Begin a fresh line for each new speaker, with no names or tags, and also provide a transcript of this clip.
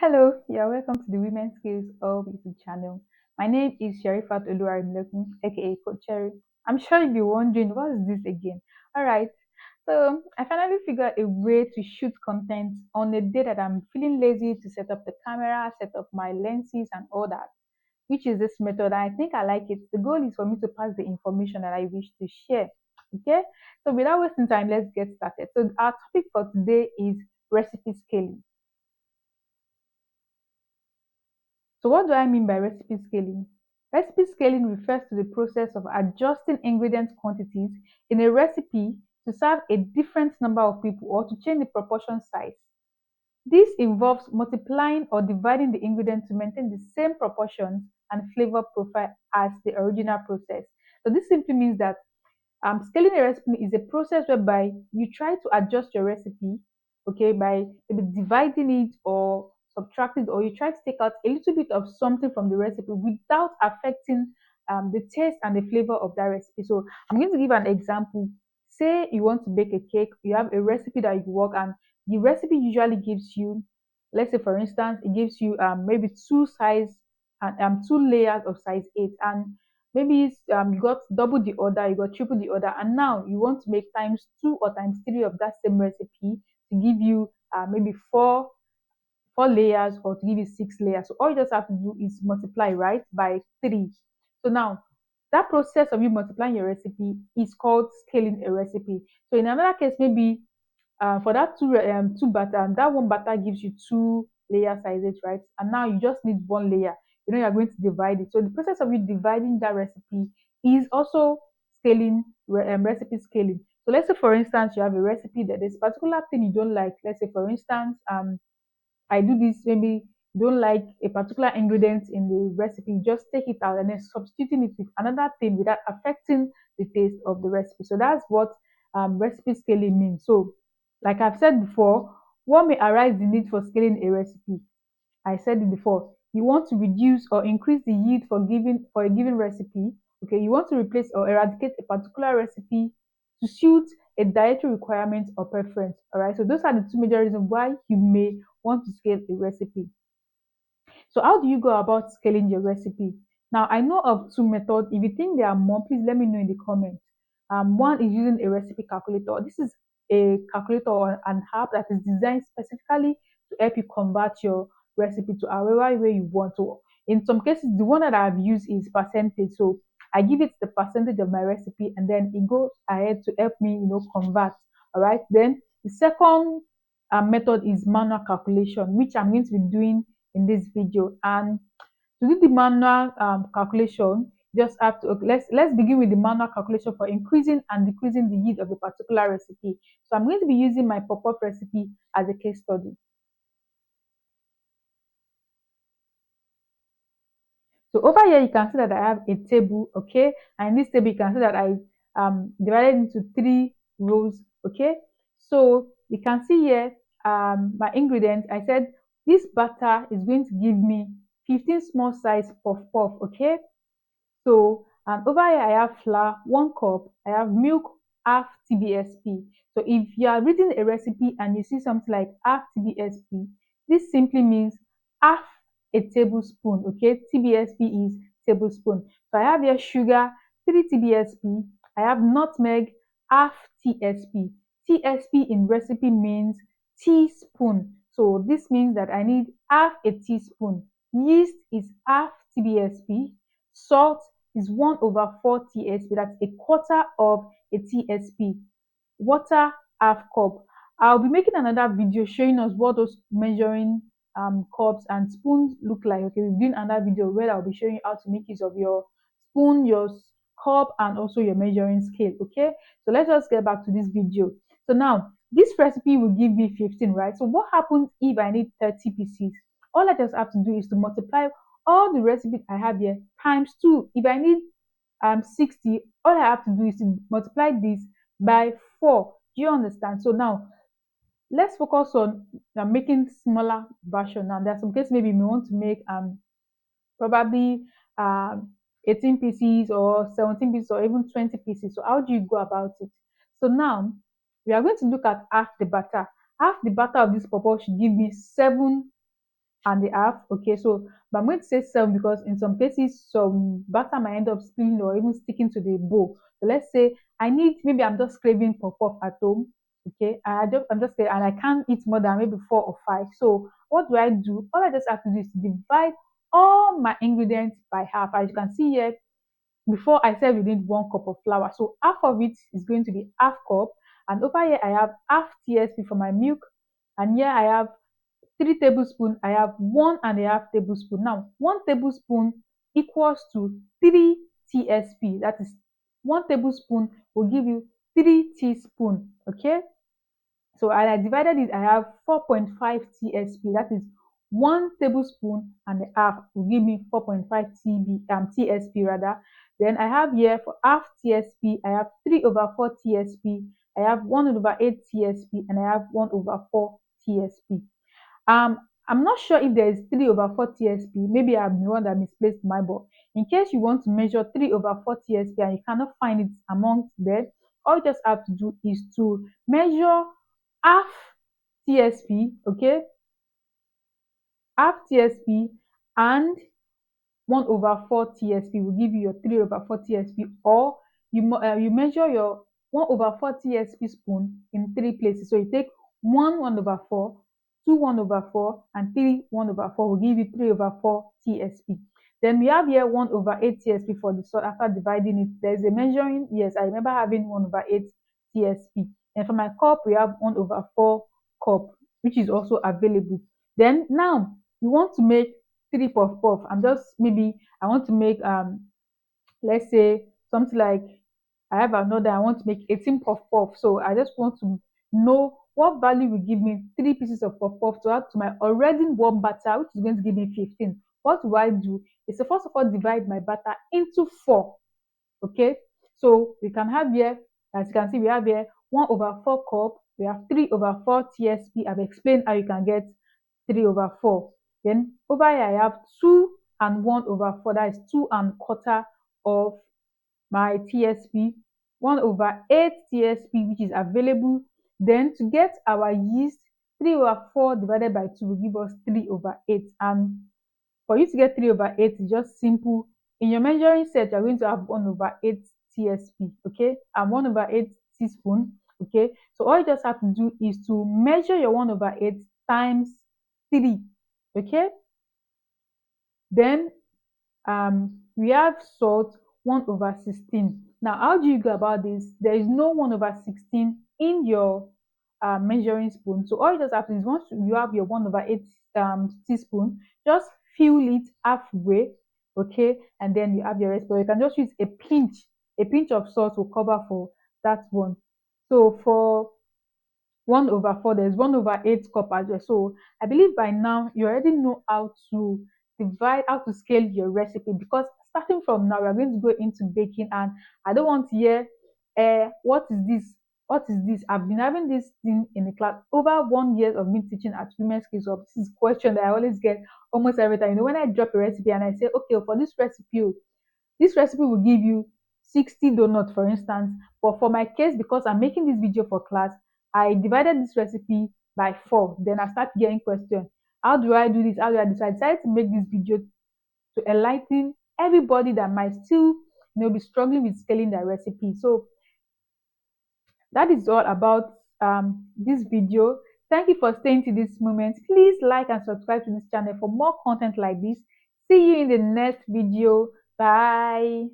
Hello, you're welcome to the Women's Skills of YouTube channel. My name is Sherifat Oluwarimilekun, aka Coach Cherry. I'm sure you'll be wondering, what is this again? Alright, so I finally figured a way to shoot content on a day that I'm feeling lazy to set up the camera, set up my lenses, and all that, which is this method. And I think I like it. The goal is for me to pass the information that I wish to share. Okay, so without wasting time, let's get started. So, our topic for today is recipe scaling. So what do I mean by recipe scaling? Recipe scaling refers to the process of adjusting ingredient quantities in a recipe to serve a different number of people or to change the proportion size. This involves multiplying or dividing the ingredient to maintain the same proportions and flavor profile as the original process. So this simply means that scaling a recipe is a process whereby you try to adjust your recipe, okay, by maybe dividing it or subtracting, or you try to take out a little bit of something from the recipe without affecting the taste and the flavor of that recipe. So I'm going to give an example. Say you want to bake a cake, you have a recipe that you work, and the recipe usually gives you, let's say for instance, it gives you maybe two layers of size 8, and maybe you got double the order, you got triple the order, and now you want to make times 2 or times 3 of that same recipe to give you maybe four layers, or to give you 6 layers. So all you just have to do is multiply, right, by 3. So now that process of you multiplying your recipe is called scaling a recipe. So in another case, maybe for that two batter, and that one batter gives you 2 layer sizes, right? And now you just need 1 layer. You're going to divide it. So the process of you dividing that recipe is also scaling, recipe scaling. So let's say for instance you have a recipe that there's a particular thing you don't like. Let's say for instance I do this, maybe you don't like a particular ingredient in the recipe, just take it out and then substituting it with another thing without affecting the taste of the recipe. So that's what recipe scaling means. So, like I've said before, what may arise the need for scaling a recipe? I said it before. You want to reduce or increase the yield for a given recipe. Okay, you want to replace or eradicate a particular recipe to suit a dietary requirement or preference. All right, so those are the two major reasons why you may want to scale a recipe. So how do you go about scaling your recipe? Now I know of two methods. If you think there are more, please let me know in the comments. One is using a recipe calculator. This is a calculator or an app that is designed specifically to help you convert your recipe to however way you want to. In some cases, the one that I've used is percentage. So I give it the percentage of my recipe, and then it goes ahead to help me, convert. All right. Then the second method is manual calculation, which I'm going to be doing in this video. And to do the manual calculation, just have to, okay, let's begin with the manual calculation for increasing and decreasing the yield of a particular recipe. So I'm going to be using my pop-up recipe as a case study. So over here, you can see that I have a table, okay? And in this table, you can see that I divided into 3 rows, okay? So you can see here my ingredients. I said this butter is going to give me 15 small size puff puff, okay? So, and over here I have flour, 1 cup. I have milk, half TBSP. So if you are reading a recipe and you see something like half TBSP, this simply means half a tablespoon. Okay, TBSP is tablespoon. So I have here sugar, 3 TBSP. I have nutmeg, half TSP. TSP in recipe means teaspoon. So this means that I need half a teaspoon. Yeast is half TBSP. Salt is 1/4 TSP. That's a quarter of a TSP. Water, half cup. I'll be making another video showing us what those measuring cups and spoons look like. Okay, we're doing another video where I'll be showing you how to make use of your spoon, your cup, and also your measuring scale. Okay, so let's just get back to this video. So now this recipe will give me 15, right? So what happens if I need 30 pieces? All I just have to do is to multiply all the recipes I have here times 2. If I need 60, all I have to do is to multiply this by 4. Do you understand? So now let's focus on making smaller version. Now there are some cases maybe we want to make probably um 18 pieces or 17 pieces or even 20 pieces. So how do you go about it? So now we are going to look at half the batter. Half the batter of this purple should give me and a half. Okay, so but I'm going to say 7 because in some cases some batter might end up spilling or even sticking to the bowl. So let's say I need, maybe I'm just craving pop pop at home. Okay, I'm just and I can't eat more than maybe 4 or 5. So what do I do? All I just have to do is to divide all my ingredients by half. As you can see here, before I said we need 1 cup of flour, so half of it is going to be half cup, and over here I have half TSP for my milk, and here I have 3 tablespoons. I have 1.5 tablespoon. Now 1 tablespoon equals to 3 TSP. That is, 1 tablespoon will give you 3 teaspoon. Okay, so I divided it, I have 4.5 TSP. That is 1 tablespoon and a half will give me 4.5 TSP rather. Then I have here for half TSP, I have 3 over 4 TSP, I have 1 over 8 TSP, and I have 1 over 4 TSP. I'm not sure if there is 3 over 4 TSP. Maybe I'm the one that misplaced my ball. In case you want to measure 3 over 4 TSP and you cannot find it amongst them, all you just have to do is to measure half TSP, okay, half TSP and 1 over 4 TSP will give you your 3 over 4 TSP, or you measure your 1 over 4 TSP spoon in 3 places. So you take 1 over 4, 2 1 over 4, and 3 1 over 4 will give you 3 over 4 TSP. Then we have here 1 over 8 TSP for the salt. After dividing it, there's a measuring. Yes, I remember having 1 over 8 TSP. And for my cup, we have 1 over 4 cup, which is also available. Then now you want to make 3 puff puff. I'm just, maybe I want to make let's say something like, I have another, I want to make 18 puff puff. So I just want to know what value will give me 3 pieces of puff puff to add to my already warm batter, which is going to give me 15. What do I do? Is to first of all divide my batter into 4. Okay, so we can have here, as you can see, we have here 1 over 4 cup, we have 3 over 4 TSP. I've explained how you can get 3 over 4. Then over here I have 2 and 1 over 4, that is 2 and quarter of my TSP, 1 over 8 TSP, which is available. Then to get our yeast, 3 over 4 divided by 2 will give us 3 over 8. And for you to get 3 over 8, it's just simple. In your measuring set, you're going to have 1 over 8 TSP, okay, and 1 over 8 teaspoon, okay. So all you just have to do is to measure your 1 over 8 times 3, okay. Then we have salt, 1 over 16. Now how do you go about this? There is no 1 over 16 in your measuring spoon. So all you just have to do is, once you have your 1 over 8 teaspoon, just fill it halfway, okay, and then you have your rest. But you can just use a pinch of salt will cover for that one. So for 1 over 4, there's 1 over 8 cup as well. So I believe by now you already know how to how to scale your recipe, because starting from now, we're going to go into baking, and I don't want to hear, what is this? What is this? I've been having this thing in the class over 1 year of me teaching at Women's Skills Hub. This is a question that I always get almost every time. You know, when I drop a recipe and I say, okay, for this recipe will give you 60 donuts, for instance. But for my case, because I'm making this video for class, I divided this recipe by 4. Then I start getting questions. How do I do this? How do I do this? So I decided to make this video to enlighten everybody that might still, be struggling with scaling their recipe. So that is all about this video. Thank you for staying to this moment. Please like and subscribe to this channel for more content like this. See you in the next video. Bye.